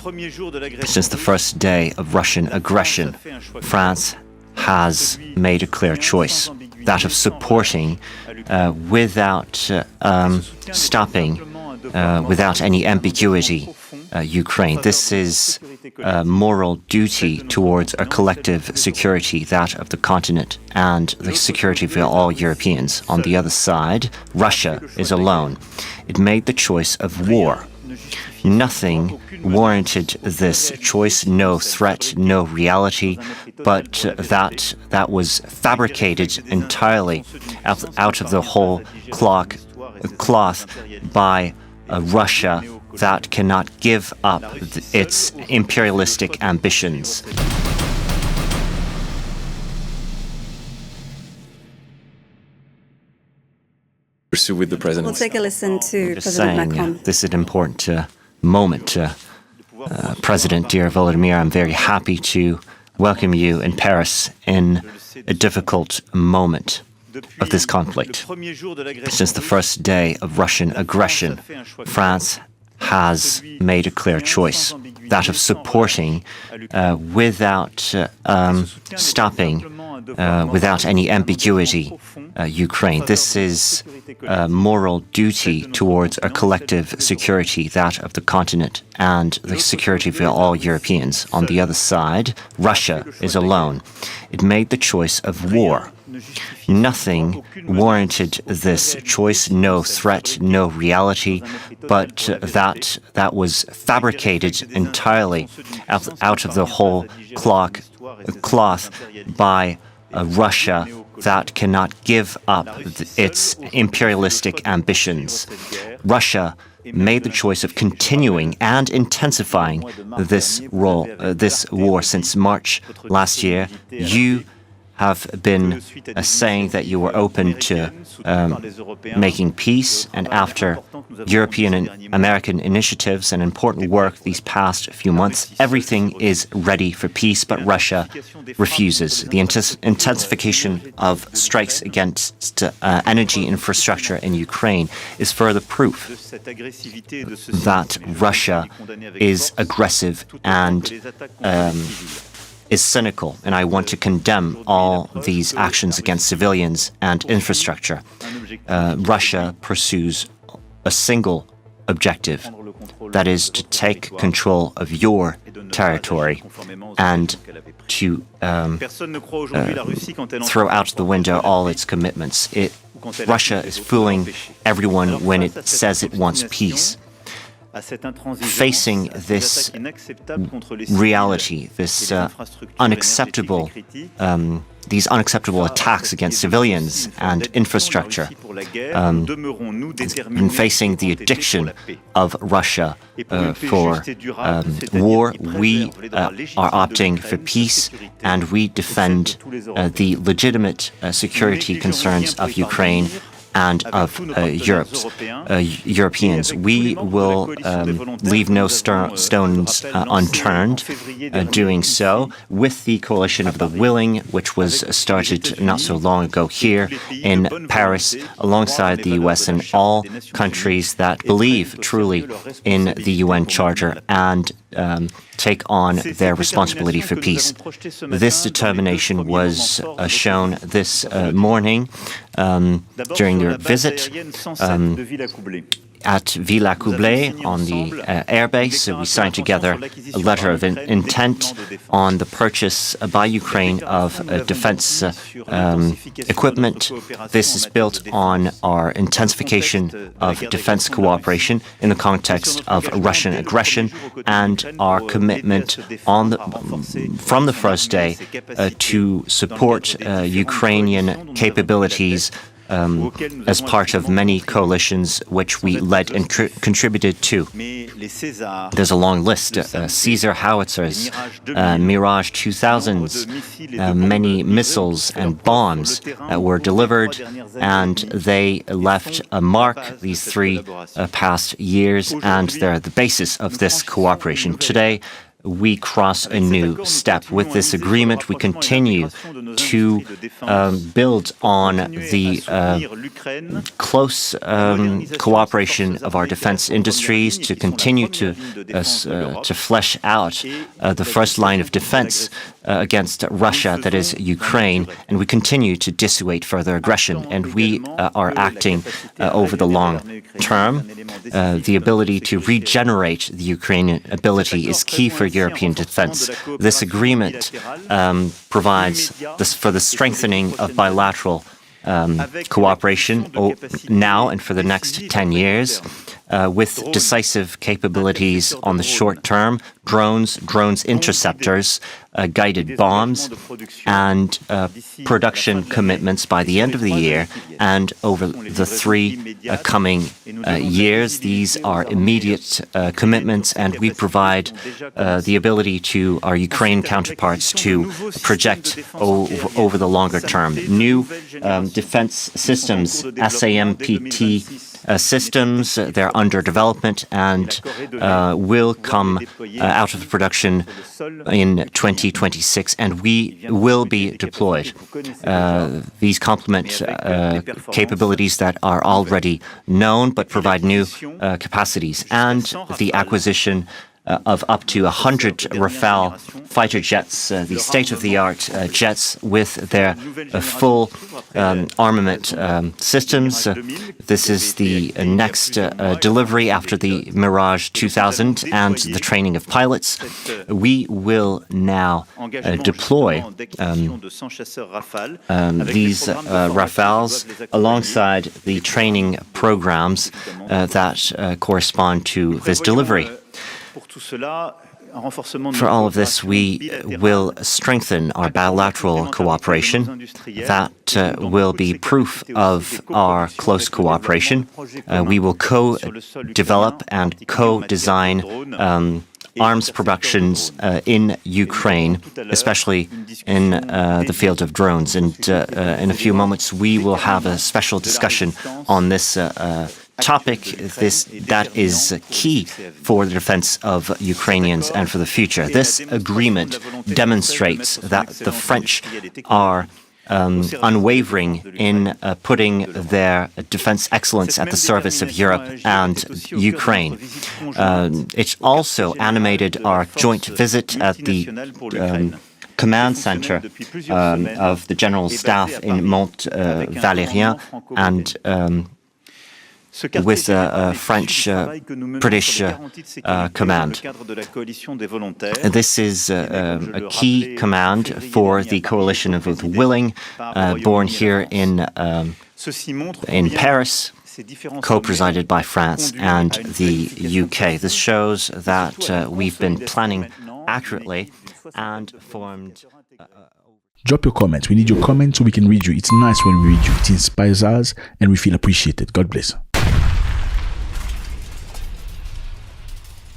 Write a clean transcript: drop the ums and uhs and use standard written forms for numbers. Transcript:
Since the first day of Russian aggression, France has made a clear choice, that of supporting without stopping, without any ambiguity, Ukraine. This is a moral duty towards our collective security, that of the continent and the security of all Europeans. On the other side, Russia is alone. It made the choice of war. Nothing warranted this choice, no threat, no reality, but that was fabricated entirely out of the whole cloth by Russia that cannot give up its imperialistic ambitions. Pursue with the president. We'll take a listen to President Macron. This is an important moment. President, dear Volodymyr, I'm very happy to welcome you in Paris in a difficult moment of this conflict. Since the first day of Russian aggression, France has made a clear choice, that of supporting without stopping, without any ambiguity, Ukraine. This is a moral duty towards our collective security, that of the continent and the security of all Europeans. On the other side, Russia is alone. It made the choice of war. Nothing warranted this choice, no threat, no reality, but that was fabricated entirely out of the whole cloth by Russia that cannot give up its imperialistic ambitions. Russia made the choice of continuing and intensifying this war since March last year. You have been saying that you were open to making peace, and after European and American initiatives and important work these past few months, everything is ready for peace, but Russia refuses. The intensification of strikes against energy infrastructure in Ukraine is further proof that Russia is aggressive and is cynical, and I want to condemn all these actions against civilians and infrastructure. Russia pursues a single objective, that is to take control of your territory and to throw out the window all its commitments. Russia is fooling everyone when it says it wants peace. Facing this reality, this these unacceptable attacks against civilians and infrastructure, and facing the addiction of Russia for war, we are opting for peace, and we defend the legitimate security concerns of Ukraine and of Europeans. We will leave no stones unturned doing so with the Coalition of the Willing, which was started not so long ago here in Paris, alongside the US and all countries that believe truly in the UN Charter and take on their responsibility for peace. This determination was shown this morning during your visit at Villa Coublé on the airbase. We signed together a letter of intent on the purchase by Ukraine of defense equipment. This is built on our intensification of defense cooperation in the context of Russian aggression and our commitment from the first day to support Ukrainian capabilities as part of many coalitions which we led and contributed to. There's a long list. Caesar howitzers, Mirage 2000s, many missiles and bombs were delivered, and they left a mark these 3 past years, and they're the basis of this cooperation. Today, we cross a new step. With this agreement, we continue to build on the close cooperation of our defense industries, to continue to flesh out the first line of defense against Russia, that is Ukraine, and we continue to dissuade further aggression. And we are acting over the long term. The ability to regenerate the Ukrainian ability is key for European defense. This agreement provides for the strengthening of bilateral cooperation now and for the next 10 years, with decisive capabilities on the short term, drones interceptors, guided bombs, and production commitments by the end of the year and over the 3 coming years. These are immediate commitments, and we provide the ability to our Ukrainian counterparts to project over the longer term. New defense systems, SAMPT systems, they're under development and will come out of production in 2026, and we will be deployed. These complement capabilities that are already known but provide new capacities, and the acquisition of up to 100 Rafale fighter jets, the state-of-the-art jets with their full armament systems. This is the next delivery after the Mirage 2000 and the training of pilots. We will now deploy these Rafales alongside the training programs that correspond to this delivery. For all of this, we will strengthen our bilateral cooperation. That will be proof of our close cooperation. We will co-develop and co-design arms productions in Ukraine, especially in the field of drones. And in a few moments, we will have a special discussion on this topic. That is key for the defense of Ukrainians and for the future. This agreement demonstrates that the French are unwavering in putting their defense excellence at the service of Europe and Ukraine. It also animated our joint visit at the command center of the General Staff in Mont-Valérien and with French-British command. This is a key command for the coalition of the willing, born here in Paris, co-presided by France and the UK. This shows that we've been planning accurately and formed. Drop your comments. We need your comments so we can read you. It's nice when we read you. It inspires us and we feel appreciated. God bless.